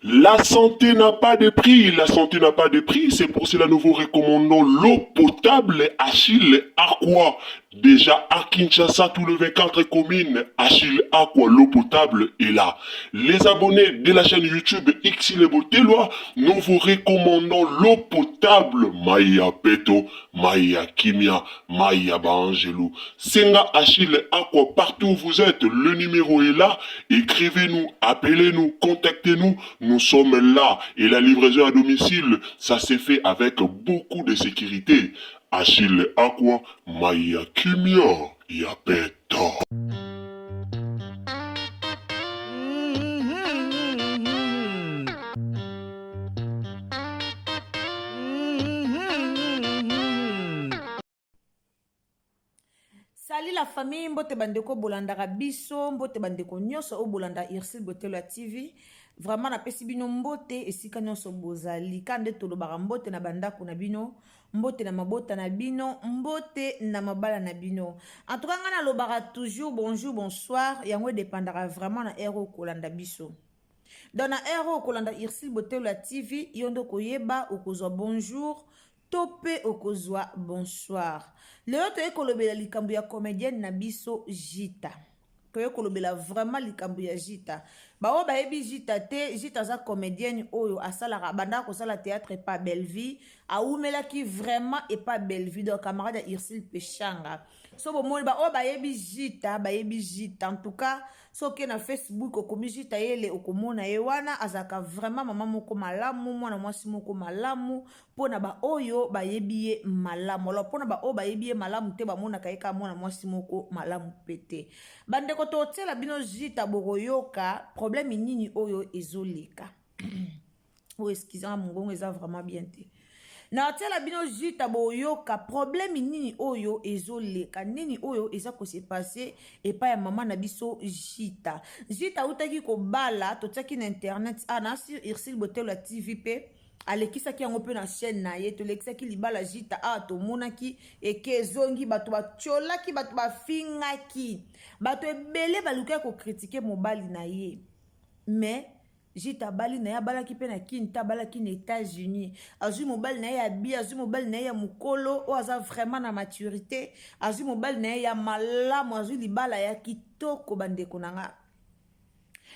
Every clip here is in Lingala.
La santé n'a pas de prix, la santé n'a pas de prix, c'est pour cela que nous vous recommandons l'eau potable Achille Aqua. Déjà à Kinshasa, tout le 24 communes, Achille Aqua, l'eau potable est là. Les abonnés de la chaîne YouTube Xile Botelwa, nous vous recommandons l'eau potable Maya Peto, Maya Kimia, Maya Bangelou. Senga Achille Aqua, partout où vous êtes, le numéro est là. Écrivez-nous, appelez-nous, contactez-nous. Nous sommes là et la livraison à domicile, ça s'est fait avec beaucoup de sécurité. Achille Aqua, Maya Kimia, Yapeta. Salut la famille, mbote bandeko bolanda biso, mbote bandeko nyonso o bolanda Irsil Botelo TV. Vraiment na pesi bino mbote esika nyonso bozali. Kande tolobaka mbote na bandako na bino, mbote na mabota na bino, mbote na mabala na bino. En tout cas, ngana lobaka toujours bonjour, bonsoir, yango dépendra vraiment na ero kolanda biso. Dans na ero kolanda Irsil Botelo TV, yondo koyeba okozwa bonjour, tope okozwa bonsoir. Leo toye kolobela likambo ya comédienne na biso Jita. Toye kolobela vraiment likambo ya Jita. Bao bayebi Jita te, Jita za comédienne oyo asalaka banda ko sala théâtre pas Belleville, aumelaki vraiment et pas Belleville donc camarade Irsil Pechanga. So bomoni ba o bayebi Jita en tout cas soki na Facebook okomi Jita yele okomona ye wana azaka vraiment mama moko malamu mwana mwasi moko malamu pona ba oyo bayebi ye malamu lo pona ba o bayebi ye malamu te bamona kayeka mwana mwasi moko malamu pete bandeko totela bino Jita boroyoka problème nini oyo ezoleka oh excusez-moi mon gongo eza vraiment bien te na tela bino Jita boyoka problème nini oyo ezoleka nini oyo eza ko se passer et pas ya maman na biso Jita utaki ko bala totaki na internet ana sur Irsil Botelo TV pe alekisaki yango pe na chaîne na ye tolekisaki libala Jita tomonaki eke zongi bato batiolaki bato bafingaki bato ebele balukaki ko critiquer mobali na ye mais Jita bali na ya balaki pe na kinta balaki na États-Unis azui mobali na ya bi azui mobali na ya mukolo o aza vraiment na maturité azui mobali na ya malamu azui libala ya kitoko bandeko nanga.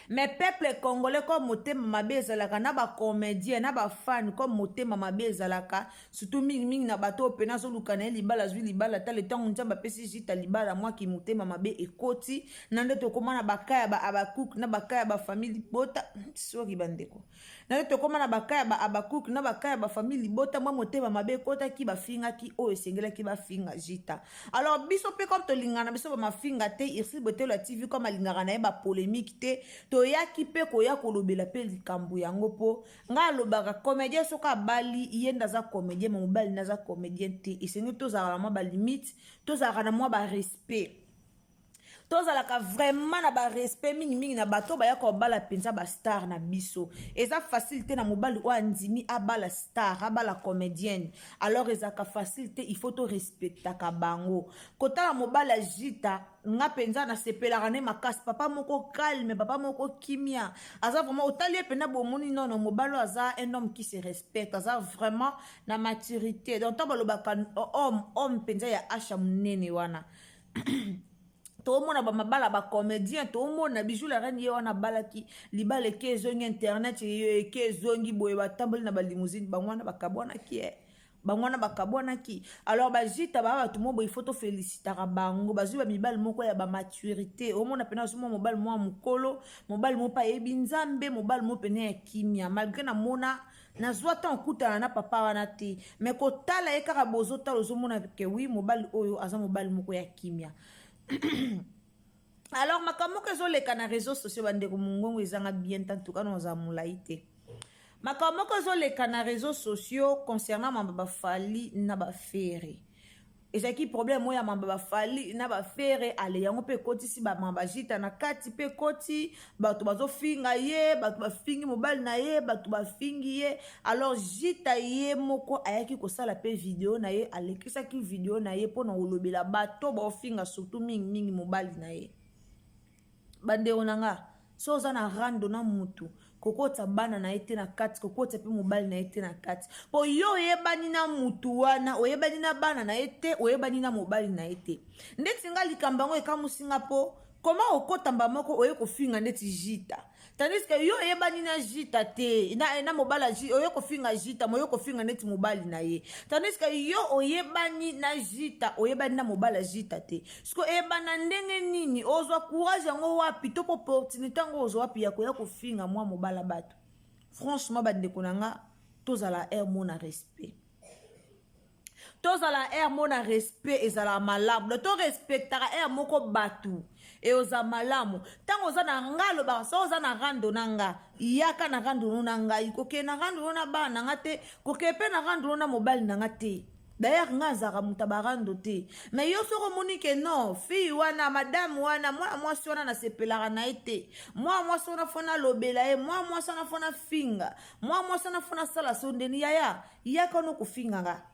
Mais peuple congolais comme motema mabe ezalaka na ba comédien na ba fan comme motema mabe ezalaka surtout mingi na bato pena zo lukana libala zwi libala ta le temps nzamba pesi Jita libala moi ki motema mabe ekoti na ndeto komana bakaya ba abakuk na bakaya ba famille bota sorry bandeko na ndeto komana bakaya ba abakuk na bakaya ba famille bota moi motema mabe ekota ki bafinga ki o esengela ki bafinga Jita. Alors biso pe comme to lingana biso ba mafinga te Irsil Botelo TV comme alingana na ba polémique te toyaki pe koya kolobela pe likambo yango po nga lobaka comédien soka bali yenda za comédien mobali na za comédien te esengi tozala na mwa ba limite tozala na mwa ba respect tozalaka vraiment na ba respect mingi na bato baya ko bala penza ba star na biso eza facilité na mobali o andimi abala star abala comédienne alors ezaka facilité il faut to respecta ka bango kota la mobali Jita nga penza na sepelaka ne makasi papa moko calme papa moko kimia aza vraiment otali pena bomoni non mobali aza un homme qui se respecte aza vraiment na maturité donc to balobaka homme penza ya asha munene wana tomona ba mabala ba comédien tomona bijou la reine ye wana balaki libale ke zongi internet ke zongi boye batamboli na ba limousine bangwana bakabwana ki bangwana bakabwana ki alors ba Jita ba bato mo boye photo félicitera bango bazui ba mibali moko ya ba maturité omona pena somo mobali mo mukolo mobali mo pa yebi nzambe mobali mo pena ya kimia malgré na mona nazwa ta okutana na papa wana te mais kotala ye kaka bozota ozomona ke oui mobali oyo aza mobali moko ya kimia. Alors makambo kezo leka na réseaux sociaux bandeko mungongo ezanga bien en tout cas nous amulaite makambo kezo leka na réseaux sociaux concernant mamba fali na ba fere ezaki problème oya mamba fali na ba fere ale yango pe koti si ba mamba Jita na kati pe koti bato bazo finga ye bato ba fingi mobile na ye bato ba fingi ye alors Jita ye moko ayaki ko sala pe vidéo na ye alekisa ki vidéo na ye pona olobela bato ba finga surtout mingi mobile na ye bande onanga so za na rando na mutu kokota bana na ye te na kati, kokota mpe mobali na ye te na kati. Po yo oyebani na mutu wana, oyebani na bana na ye te, oyebani na mobali na ye te. Ndeti nga likambo yango ekamusinga po koma okota mba moko oye kofinga ndeti jita. Tandis que yo oyebani na jita te, na mobala jita, oye kofinga jita, moye kofinga neti mobali na ye. Tandis que yo oyebani na jita, oyebani na mobala jita te. Sko oyebana ndenge nini, ozwa courage yango wapi, to opportunité yango ozwa wapi ya koya kofinga mwa mobala bato. Franchement, bandeko nanga, tozala mona respect. Tozala mona respect ezala malamu. To respectara moko batu. E oza malamu. Tango oza na ngalo ba so oza na rando nanga. Iyaka na rando nanga. Koke na rando na ba nanga te. Koke pe na rando na mobile nanga te. D'ailleurs nga zara mutabarando te. Mais yo soko monike non. Fille wana, madame wana, moi si wana na sepelara na ete. Moi si wana fona lobela e. Moi si wana fona finga. Moi si wana fona sala sondeni yaya. Iyaka no kufinga nga.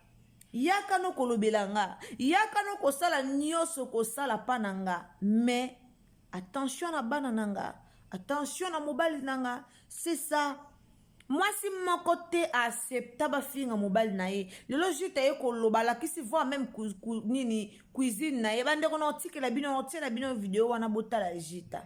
Yaka no kolobela nga, yaka no kosala nyoso kosala pananga, mais attention na bana nanga, attention na mobali nanga, c'est ça. Moi si mon côté acceptable finga mobali na ye, le logique ye koloba la kisi voit même nini cuisine na ye, bande kono tike la bino vidéo wana bota la jita.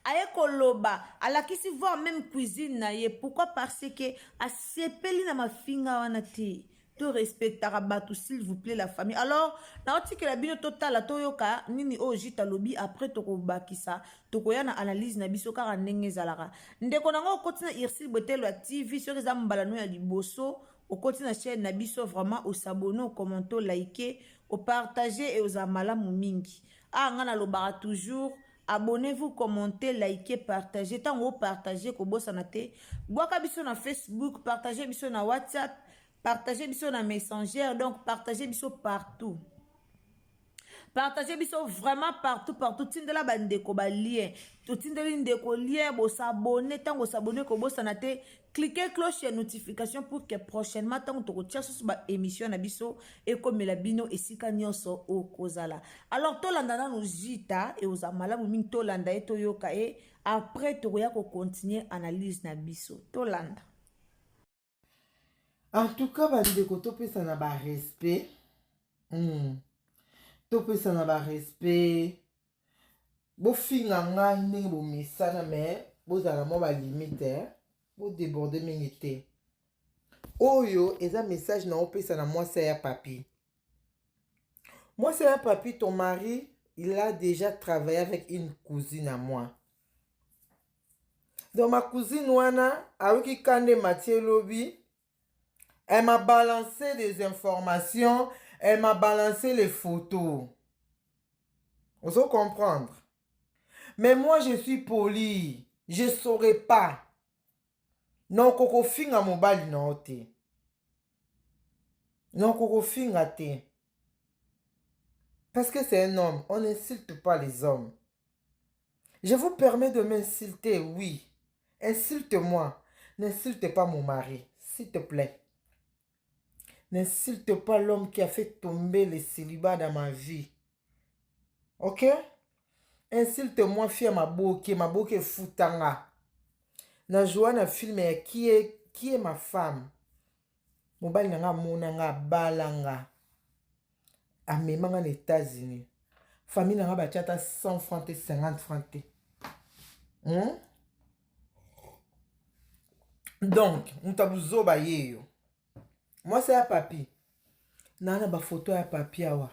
Aye koloba, ala kisi voit même cuisine na ye, pourquoi parce que asepeli na mafinga wana te. To respectera batou s'il vous plaît la famille. Alors, na oti que la bino total la toyoka nini ojita lobi après toko bakisa toko ya na analyse na biso kaka ndenge zalara. Ndeko nango continue Irsil Botelo TV sur les ambalano ya liboso, au continue chaîne na biso vraiment au s'abonner, au commenter, au liker, au partager et aux amala mingi. Ah ngana lobara toujours abonnez-vous, commentez, likez, partagez. Tant que partagez ko bossa na te. Boaka biso na Facebook, partagez biso na WhatsApp. Partagez biso na Messenger, donc partagez biso partout. Partagez biso vraiment partout. Tindela bandeko ba lien. Tindela ndeko lien, bo s'abonner, tant que s'abonner ko bossa na te. Cliquez cloche et notification pour que prochainement tant que tu sur ba émission na biso et comme la bino et sika nyonso o kozala. Alors to landa na jita et aux amala mumi to landa et to yoka et après to ya ko continuer analyse na biso. To landa. En tout cas, bandeko topesa na ba respect. Topesa na ba respect. Bo finga nga ndenge bo misana mais bozala mo ba limite, bo déborder mingite. Oyo eza message na opesa na moi c'est ya papi. Moi c'est ya papi, ton mari, il a déjà travaillé avec une cousine à moi. Donc ma cousine wana aoki kande Mathieu Lobi. Elle m'a balancé des informations, elle m'a balancé les photos. Vous allez comprendre. Mais moi, je suis poli. Je ne saurais pas. Non, koko finga mobile non te. Non, koko finga te. Parce que c'est un homme. On n'insulte pas les hommes. Je vous permets de m'insulter, oui. Insulte-moi. N'insulte pas mon mari, s'il te plaît. N'insulte pas l'homme qui a fait tomber le célibat dans ma vie. Ok? Insulte-moi, fille ma boke futanga. Na joie na film qui est ma femme. Mobile nanga monanga balanga. Amemanga aux États-Unis. Famille nanga bachata 100 francs, 50 francs. Donc, mutabuzo ba yeyo. Moi, c'est un papi. Nana ba photo ya papi awa.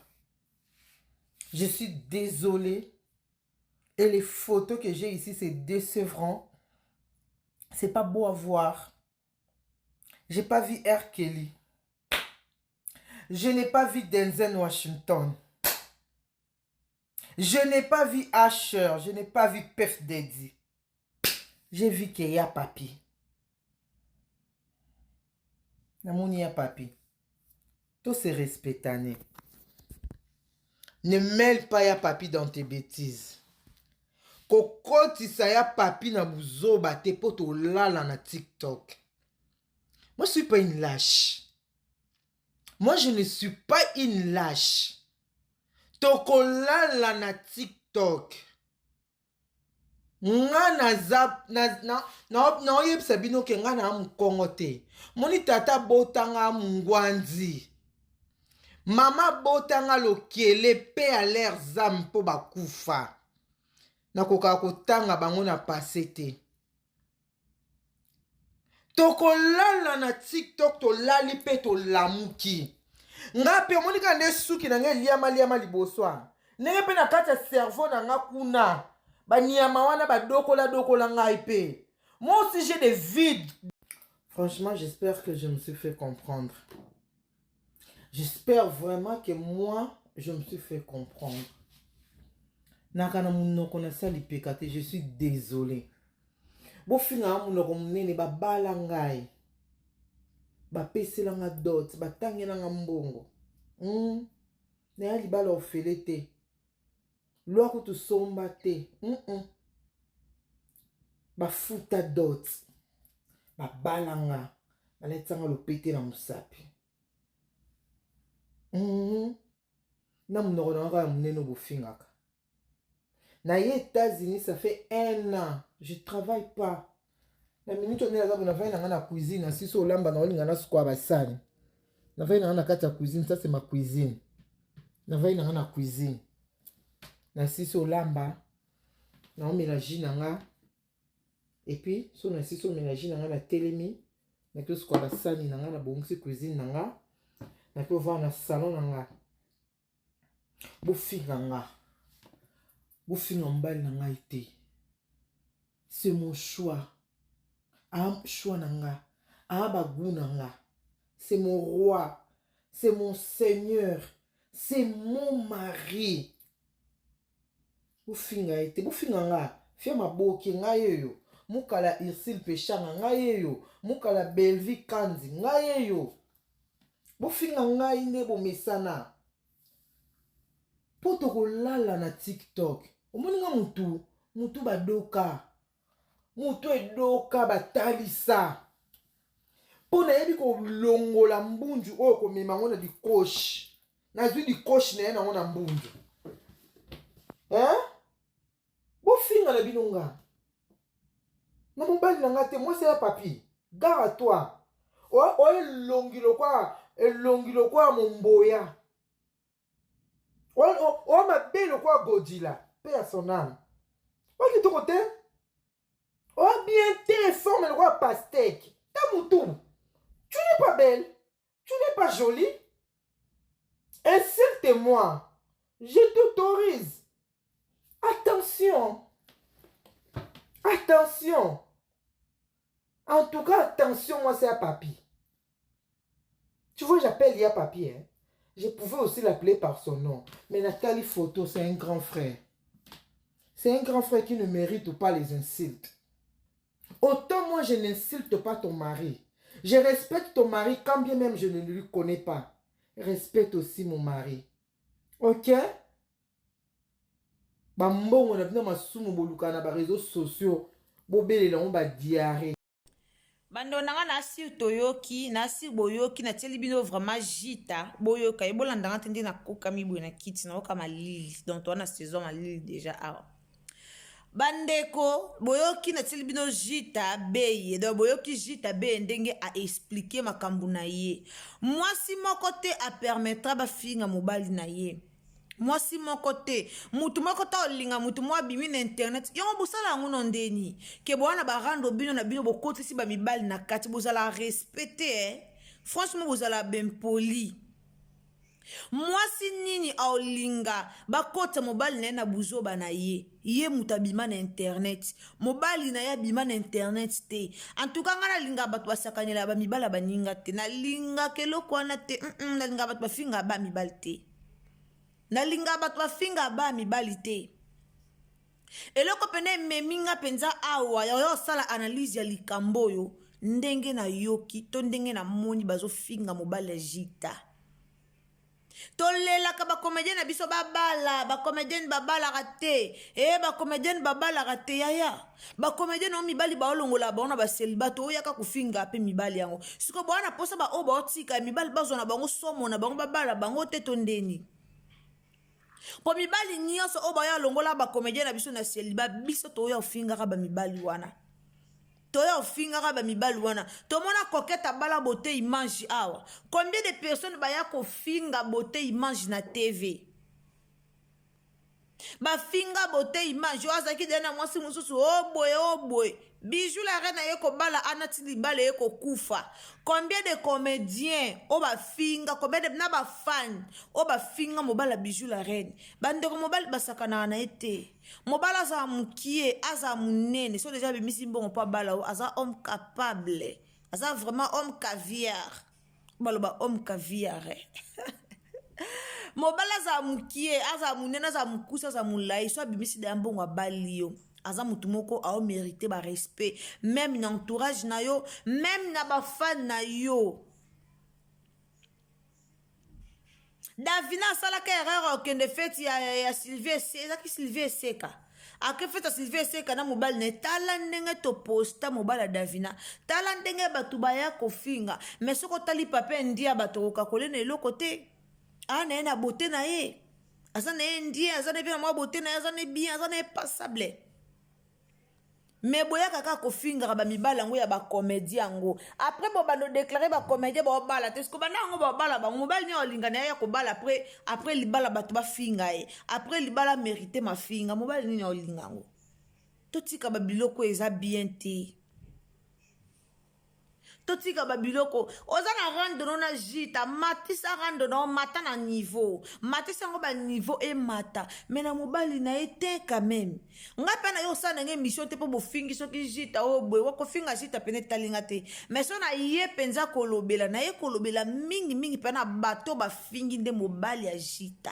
Je suis désolé. Et les photos que j'ai ici, c'est décevant. C'est pas beau à voir. J'ai pas vu R. Kelly. Je n'ai pas vu Denzel Washington. Je n'ai pas vu Asher. Je n'ai pas vu Puff Daddy. J'ai vu qu'il y a papi. Namoni ya papi. Tout se respecte. Ne mêle pas ya papi dans tes bêtises. Kokoti sa ya papi na buzo bate poto lala na TikTok. Moi je suis pas une lâche. Moi je ne suis pas une lâche. Toko lala na TikTok. nga na oyebisa bino ke nga na mukongo te moni tata botanga mungwanzi mama botanga lokele pe a l'air zam mpo bakufa nakoka kotanga bango na pase te tokolala na tiktok tolali mpe tolamuki nga mpe omonika nde suki na nga eliama liboso ndenge mpe na kati ya cerveau na nga kuna banyama wana badokola ngai mpe moi aussi j'ai des vides. Franchement j'espère que je me suis fait comprendre. J'espère vraiment que moi je me suis fait comprendre. Nakana munoko na sali pekate, je suis désolé. Bofinga munoko munene babala ngai bapesela nga dot batangela nga mbongo na libala ofele te lwako tusomba te bafuta dot babala nga baletanga lopete na musapi na munoko na nga ya munene bofingaka na ye États-Unis ça fait 1 an je travaille pas. La minute on est là, on a fait dans la cuisine. Si c'est au lamba, on a une square basane. On a fait dans la cuisine, ça c'est ma cuisine. On a fait dans la cuisine. Si c'est au lamba, on mélange nanga. Et puis, si on a si on mélange nanga la télémi, on a que square basane nanga la bonne cuisine nanga. On a que voir dans salon nanga. Bofi nanga. Bofi ngambal nanga été. C'est mon choix. Choix nanga, bagou nanga. C'est mon roi, c'est mon seigneur, c'est mon mari. Bofinga ete, bofinga nga, fia maboki nga yeyo, mukala Irsil Pechanga nga yeyo, mukala Belvi Kanzi nga yeyo. Bofinga nga inde bomesana. Poto kolala na TikTok, omoninga mutu badoka. Mutu edoka batalisa pona yebi ko longola mbunju oyo komema ngo na dikoshi nazwi dikoshi na ye nango na mbunju bofinga na bino nga na mobali na nga te mwasi ya papi gare à toi oyo elongi lokwa momboya oyo mabe lokwa Godzilla pe ya son âme oyo kitoko te. Oh bien, t'es forme le roi pastèque. Ta moutou. Tu n'es pas belle. Tu n'es pas jolie. Insulte-moi. Je t'autorise. Attention. Attention. En tout cas, attention, moi c'est à papi. Tu vois, j'appelle Y'a Papi. Hein? Je pouvais aussi l'appeler par son nom. Mais Nathalie Photo, c'est un grand frère. C'est un grand frère qui ne mérite pas les insultes. Autant moi je n'insulte pas ton mari. Je respecte ton mari quand bien même je ne lui connais pas. Respecte aussi mon mari. Ok? Bambon on a venu masumu boluka na ba réseaux sociaux. Bobele la on ba diarrhée. Bando nanga na sir toyoki na sir boyoki na teli bino vraiment jita boyoka ebolanda nga tende na koka mibo na kiti na oka malili donc to na saison malili déjà awa. Bandeko boyoki na teli bino jita beye donc boyoki jita beye ndenge a expliquer makambu na ye mwasi moko te a permettra ba finga mobali na ye mwasi moko te mutu moko ta olinga mutu mwa bimi na internet yongo bosala yango no ndeni ke bwana barando bino na bino bokotisi ba mibali na kati bozala respecter franchement bozala ben poli. Mwasi nini aolinga bakota mobali na ye na buzoba na ye muta bima na internet mobali na ya bima na internet te en tout cas ngana linga bato basakanyela ba mibala baninga te na linga keloko wana te na linga bato bafinga ba mibali te na linga bato bafinga ba mibali te eloko pene meminga penza awa yo sala analyse ya likambo yo ndenge na yoki to ndenge na moni bazo finga mobali jita. Tolela ka ba comédien na biso babala ba comédien babala raté ba comédien babala raté yaya ba comédien no mibali ba olongola ba ona ba celibato oyaka kufinga pe mibali yango siko bwana posa ba oba otika mibali bazona bango somo na bango babala bango te tondeni po mibali nyonso oyo baya longola bacomédien na biso na célibat biso toya ofingaka bamibali wana toya ofingaka bamibali wana tomona koketa bala bote image awa combien de personnes baya kofinga bote image na tv bafinga bote image oyo azalaki dena mwasi mosusu oboye bijou la reine aye kobala anati libala ye kokufa combien de comédiens oyo bafinga combien de na bafan oyo bafinga mobala bijou la reine bandeko mobali basakanaka na ye te mobali azala mokie azala monene so deja bimisi mbongo mpo abala oyo aza homme capable aza vraiment homme caviar baloba homme caviar mobali azala mokie azala monene azala mokusi azala molai so abimisi da ya mbongo abali yo aza mutu moko ao mérité ba respect même na entourage na yo même na ba fan na yo Davina asalaka erreur okende feti ya Sylvie ezaki Sylvie Eseka ake feta Sylvie Eseka na mobali ne tala ndenge to posta mobali Davina tala ndenge batu baya kofinga mais soko tali pape ndia bato kokakolena eloko te ana ye na beauté na ye aza na ye ndie aza na bien mwa beauté na ye aza na bien aza na ye passable mais boya kaka kofingaka bamibala yango ya bacomédie yango après bobando déclaré bacomédie baobala te siko banda yango baobala bango mobali nio olingana ya kobala après libala bato bafinga ye après libala mérité mafinga mobali nini olinga yango totika babiloko eza bien te totika babiloko oza na rande no na jita matisa rande no mata na niveau matisa ngo ba niveau e mata mais na mobali na ete quand même nga pena yo sa na émission te po bofingi soki jita o boy wako finga jita pene talinga te mais so na ye penza kolobela na ye kolobela mingi pena bato ba fingi nde mobali ya jita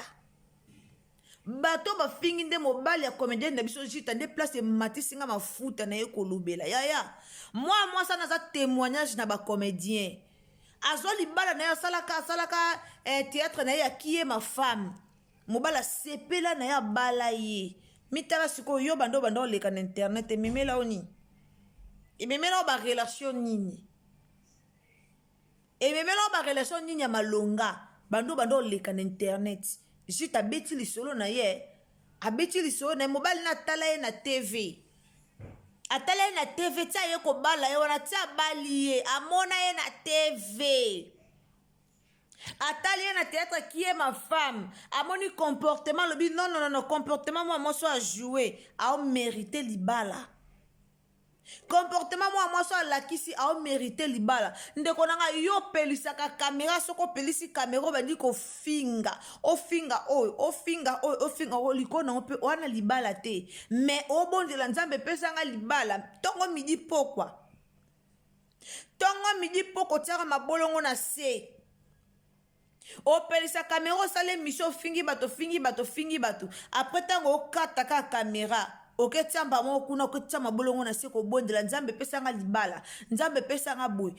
bato ba fingi nde mobali ya comédien na biso jita nde place matisi nga mafuta na ye kolobela ya moi ça naza témoignage na ba comédien azo libala na ya salaka théâtre na ya kié ma femme mobala sepela na ya bala ye mitala siko yo bando leka na internet memela oni e memela ba relation nini e memela ba relation nini ya malonga bando leka na internet jita beti lisolo na ye abeti lisolo na mobali na tala ye na TV atala ye na TV tia ye kobala ye wana tia bali ye amona ye na TV atali ye na théâtre qui est ma femme amoni comportement lobi non comportement moi so a jouer a mérité libala comportement moi so la kisi a mérité libala ndeko nanga yo pelisaka caméra soko pelisi caméra bandi ko finga ofinga likona pe wana libala te mais obondela nzambe pesanga libala tongo midi poko tiara mabolongo na se opelisa caméra osala émission fingi bato après tango okataka caméra oketyamba moko kuna oketia mabolongo na se kobondela nzambe pesanga libala nzambe pesanga boy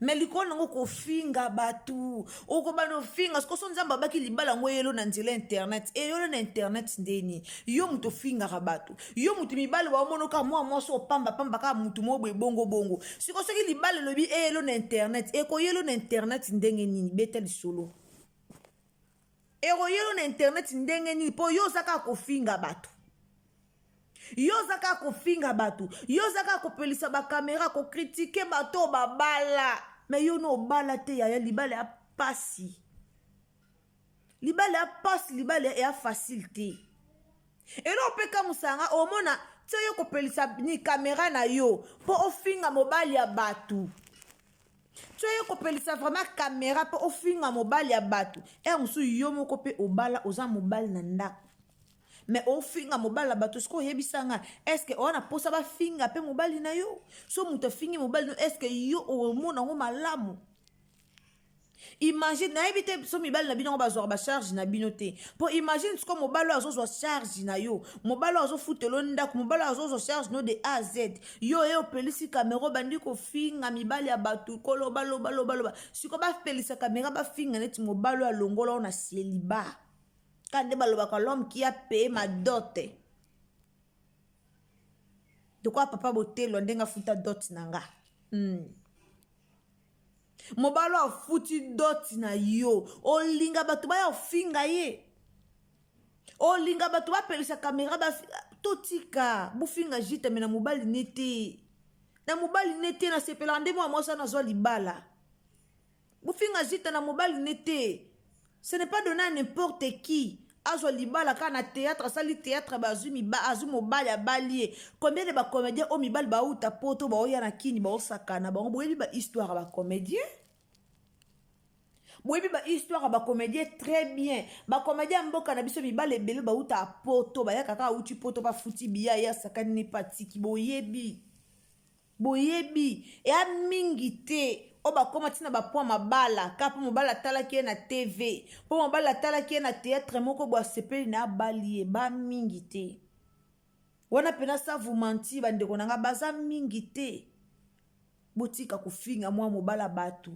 mais likolo nango kofinga batu okobana ofinga sikoso nzambe abaki libala ngo yelo na nzela internet eyolo na internet ndeni yo mutu ofingaka batu yo mutu mibale waomonoka mwa so pamba ka mutu mo bongo sikoso ki libala lobi eyelo na internet ekoyelo na internet ndenge nini betel solo ekoyelo na internet ndenge nini po yo zaka kofinga batu yo zaka kofinga batu yo zaka kopelisa ba caméra ko critiquer bato babala mais yo no bala te ya libala ya pasi libala ya facilité et non peka musanga omona tse yo kopelisa ni caméra na yo po ofinga mobali ya batu tse yo kopelisa vraiment caméra po ofinga mobali ya batu musu yo moko pe obala oza mobali na ndako mais ofinga mobali bato siko yebisanga est-ce que ona posa ba finga pe mobali na yo so muto fingi mobali no est-ce que yo omona ngo malamu imagine na ebite so mibali na bino ba zwa ba charge na bino te po imagine siko mobali azo zwa charge na yo mobali azo futelo ndako mobali azo zwa charge no de A à Z yo pelisi caméra bandi ko finga mibali ya bato koloba loba siko ba pelisa caméra ba finga neti mobali alongola na célibat quand l'homme qui a payé ma dot. De quoi papa boté l'ondenga futa dot nanga. Mobalo a futi dot na yo. O linga batu ba ya finga ye. olinga bato bapelisa kamera totika bofinga jita me na mobali nete na mobali nete na sepela nde mwa mwasa nazwa libala bofinga jita na mobali nete ce n'est pas donné à n'importe qui azwa libala ka na théâtre asali théâtre bazwi mobali abalie combien de bacomédien o mibali bauta poto baoya na kini baosakana bango boyebi bahistoire ya bacomédien boyebi bahistoire ya bacomédien très bien bacomédien mboka na biso mibali ebele bauta poto bayaka kaka auti poto bafuti biya ya sakani ne patiki boyebi eya mingi te o bakoma ntina bapoint mabala ka mpo mobali atalaki ye na tv mpo mobali atalaki ye na théâtre moko bo asepeli na abali ye bamingi te wana mpena sa vous menti bandeko na nga baza mingi te botika kofinga mwa mobala bato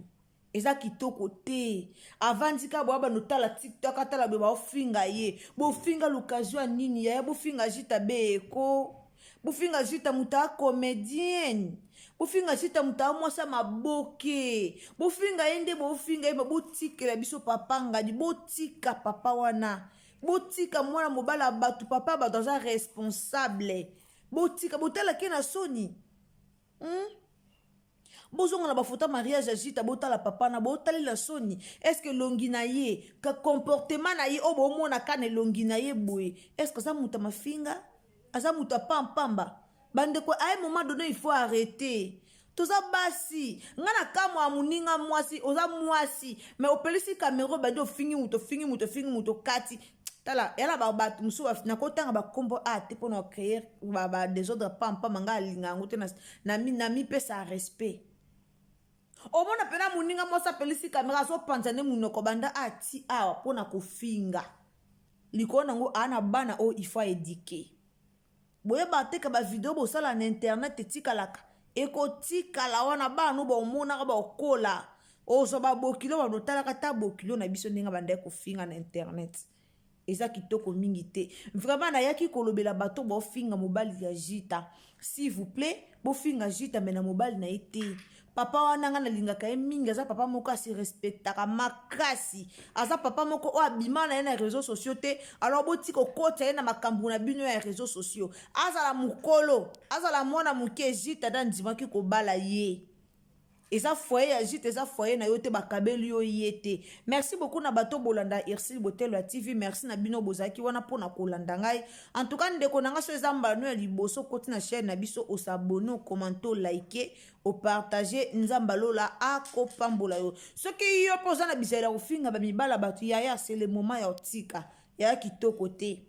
eza kitoko te avandika boya banotala tiktok atala boye baofinga ye bofinga l'occasion ya nini yaya bofinga jita beeko bofinga jita muta comédienne bofinga jita muta mwasa maboke bofinga ye nde bofinga ye botikela biso papa ngadi botika papa wana botika mwana mobala bato papa bato aza responsable botika botalaki na soni bozonga na bafoto mariage ajita botala papa na botali la soni est-ce que longi na ye ka comportement na ye o bomona kana longi na ye boye est-ce que ça muta mafinga aza muta pampamba bandeko à un moment donné il faut arrêter toza basi ngana kama amuninga mwasi oza mwasi mais opelisi caméra bando fingi muto kati tala yala bato musu na kotanga bakombo te pona créer ba désordre pampa manga linga ngote na mi pesa respect omona pena muninga mwasa pelisi caméra so panzane munoko banda ati awa pona kofinga likona ngo ana bana o il faut éduquer boye bateka ba vidéo bo sala na internet etikalaka ekotikala wana bana bomona ba okola ozo ba bokilo ba dotalaka ta bokilo na biso ndinga banda kofinga na internet eza kitoko mingi te vraiment na yaki kolobela bato bofinga mobali ya jita s'il vous plaît bofinga jita mena mobali na ete papa wana nga nalingaka ye mingi aza papa moko asi respectaka makasi aza papa moko o abima na ye na réseaux sociaux te alors botika okota ye na makambo na bino ya réseaux sociaux azala mokolo azala mwana moke jita da ndimaki kobala ye eza foyer ya jite eza foyer na yo te bakabeli yo ye te merci beaucoup na bato bolanda Irsil Botelo TV merci na bino bozaki wana pona kolanda ngai en tout cas ndeko na nga so eza mbano ya liboso koti na chaîne na biso o s'abonner o commenter o liker o partager nzamba lola akopambola yo soki yo poza na bizela kofinga ba mibala bato yaya c'est le moment ya otika ya kitoko te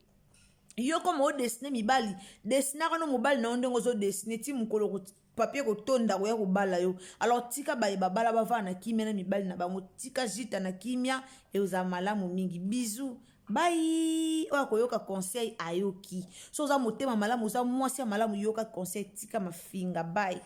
yo comme o dessiner mibali dessiner no mobile na ndenge zo dessiner ti mukolo papier ko tonda ko ya ko bala yo alors tika ba bala bava na kimia na mibali na bango tika jita na kimia e uza malamu mingi bisous bye oya koyoka conseil ayoki so za motema malamu za mwasi ya malamu yoka conseil tika mafinga bye.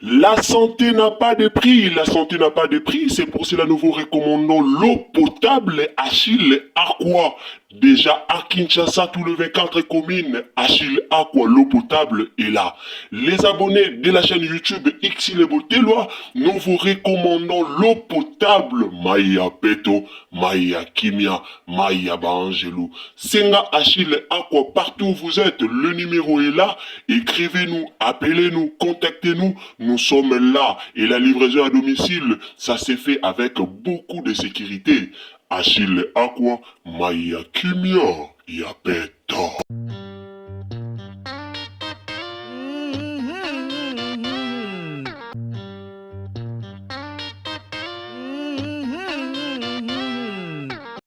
La santé n'a pas de prix, la santé n'a pas de prix, c'est pour cela nous vous recommandons l'eau potable Achille Aqua. Déjà à Kinshasa, tout le 24 communes, Achille Aqua, l'eau potable est là. Les abonnés de la chaîne YouTube Irsil Botelo, nous vous recommandons l'eau potable Maya Peto, Maya Kimia, Maya Bangelou. Senga Achille Aqua, partout où vous êtes, le numéro est là. Écrivez-nous, appelez-nous, contactez-nous. Nous sommes là et la livraison à domicile, ça s'est fait avec beaucoup de sécurité. Achille Aqua, Maya Kimia, Yapeto.